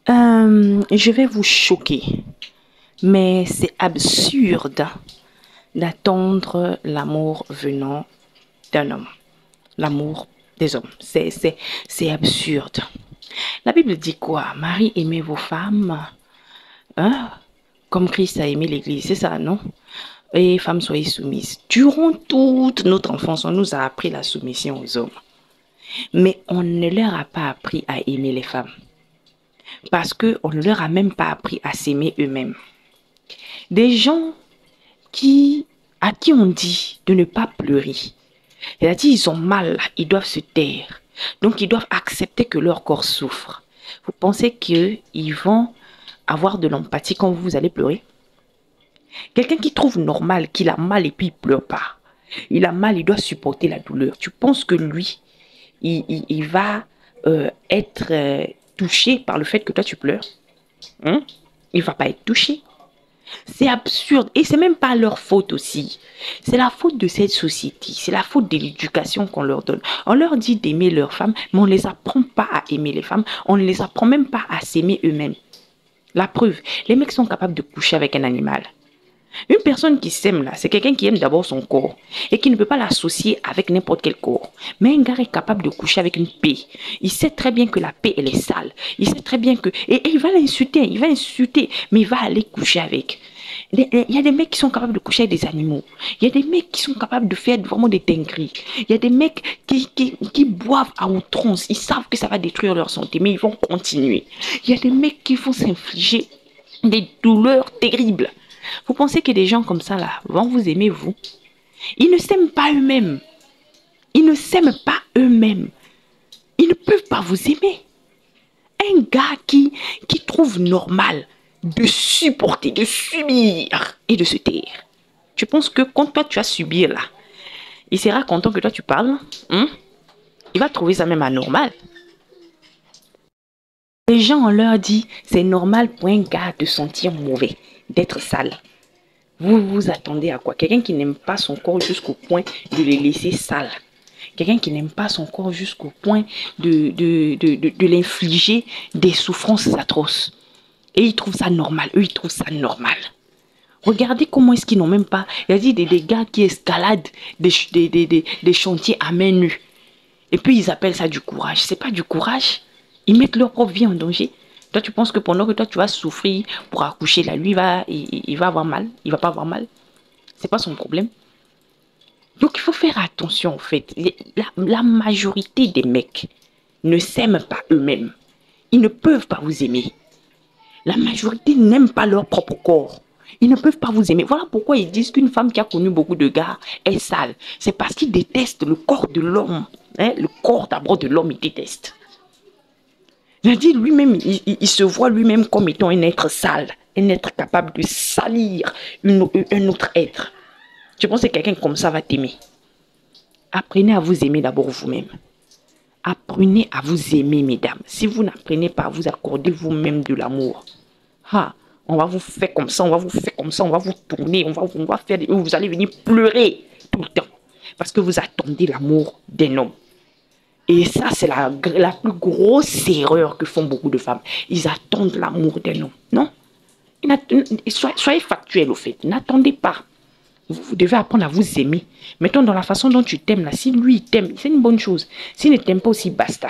Je vais vous choquer, mais c'est absurde d'attendre l'amour venant d'un homme, l'amour des hommes. C'est absurde. La Bible dit quoi? Marie, aimez vos femmes, hein, comme Christ a aimé l'Église, c'est ça, non? Et femmes, soyez soumises. Durant toute notre enfance, on nous a appris la soumission aux hommes. Mais on ne leur a pas appris à aimer les femmes. Parce qu'on ne leur a même pas appris à s'aimer eux-mêmes. Des gens à qui on dit de ne pas pleurer. C'est-à-dire ils ont mal, ils doivent se taire. Donc ils doivent accepter que leur corps souffre. Vous pensez qu'ils vont avoir de l'empathie quand vous allez pleurer? Quelqu'un qui trouve normal qu'il a mal et puis il ne pleure pas. Il a mal, il doit supporter la douleur. Tu penses que lui, il va être touché par le fait que toi tu pleures? Il ne va pas être touché. C'est absurde. Et c'est même pas leur faute aussi. C'est la faute de cette société. C'est la faute de l'éducation qu'on leur donne. On leur dit d'aimer leurs femmes, mais on ne les apprend pas à aimer les femmes. On ne les apprend même pas à s'aimer eux-mêmes. La preuve, les mecs sont capables de coucher avec un animal. Une personne qui s'aime là, c'est quelqu'un qui aime d'abord son corps et qui ne peut pas l'associer avec n'importe quel corps. Mais un gars est capable de coucher avec une paix. Il sait très bien que la paix, elle est sale. Il sait très bien que... Et il va l'insulter, mais il va aller coucher avec. Il y a des mecs qui sont capables de coucher avec des animaux. Il y a des mecs qui sont capables de faire vraiment des dingueries. Il y a des mecs qui boivent à outrance. Ils savent que ça va détruire leur santé, mais ils vont continuer. Il y a des mecs qui vont s'infliger des douleurs terribles. Vous pensez que des gens comme ça là vont vous aimer vous? Ils ne s'aiment pas eux-mêmes. Ils ne s'aiment pas eux-mêmes. Ils ne peuvent pas vous aimer. Un gars qui trouve normal de supporter, de subir et de se taire. Tu penses que quand toi tu vas subir là, il sera content que toi tu parles? Il va trouver ça même anormal. Les gens, on leur dit, c'est normal pour un gars de sentir mauvais, d'être sale. Vous vous attendez à quoi? Quelqu'un qui n'aime pas son corps jusqu'au point de le laisser sale. Quelqu'un qui n'aime pas son corps jusqu'au point de l'infliger des souffrances atroces. Et ils trouvent ça normal. Eux, ils trouvent ça normal. Regardez comment est-ce qu'ils n'ont même pas... Il y a dit des gars qui escaladent des chantiers à main nue. Et puis, ils appellent ça du courage. C'est pas du courage. Ils mettent leur propre vie en danger. Toi, tu penses que pendant que toi, tu vas souffrir pour accoucher, là, lui, il va avoir mal. Il va pas avoir mal. C'est pas son problème. Donc, il faut faire attention, en fait. La majorité des mecs ne s'aiment pas eux-mêmes. Ils ne peuvent pas vous aimer. La majorité n'aime pas leur propre corps. Ils ne peuvent pas vous aimer. Voilà pourquoi ils disent qu'une femme qui a connu beaucoup de gars est sale. C'est parce qu'ils détestent le corps de l'homme. Le corps d'abord de l'homme, ils détestent. Il a dit lui-même, il se voit lui-même comme étant un être sale, un être capable de salir un autre être. Tu penses que quelqu'un comme ça va t'aimer? Apprenez à vous aimer d'abord vous-même. Apprenez à vous aimer, mesdames. Si vous n'apprenez pas à vous accorder vous-même de l'amour, on va vous faire comme ça, on va vous faire comme ça, on va vous tourner, on va faire, vous allez venir pleurer tout le temps. Parce que vous attendez l'amour d'un homme. Et ça, c'est la plus grosse erreur que font beaucoup de femmes. Ils attendent l'amour d'un homme. Non? Soyez factuels au fait. N'attendez pas. Vous devez apprendre à vous aimer. Mettons dans la façon dont tu t'aimes là. Si lui, il t'aime, c'est une bonne chose. S'il ne t'aime pas aussi, basta.